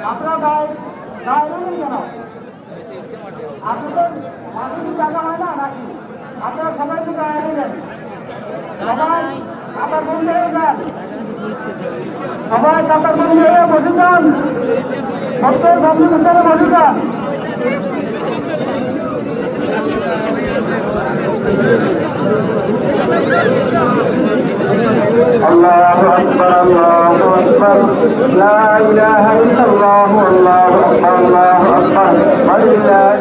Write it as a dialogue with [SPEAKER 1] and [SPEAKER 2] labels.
[SPEAKER 1] আপনারা গায়ে কেন? আপনাদের মানুষ টাকা হয় না নাকি? আপনারা সবাই তো গায়ে নেবেন, সবাই কাতার বন্ধ হয়ে যান, সবাই কাতার বন্ধ হয়ে বসে যান, সত্যের বন্ধু ভিতরে বসে যান। الله أكبر الله أكبر لا إله إلا الله والله أكبر الله أكبر ولله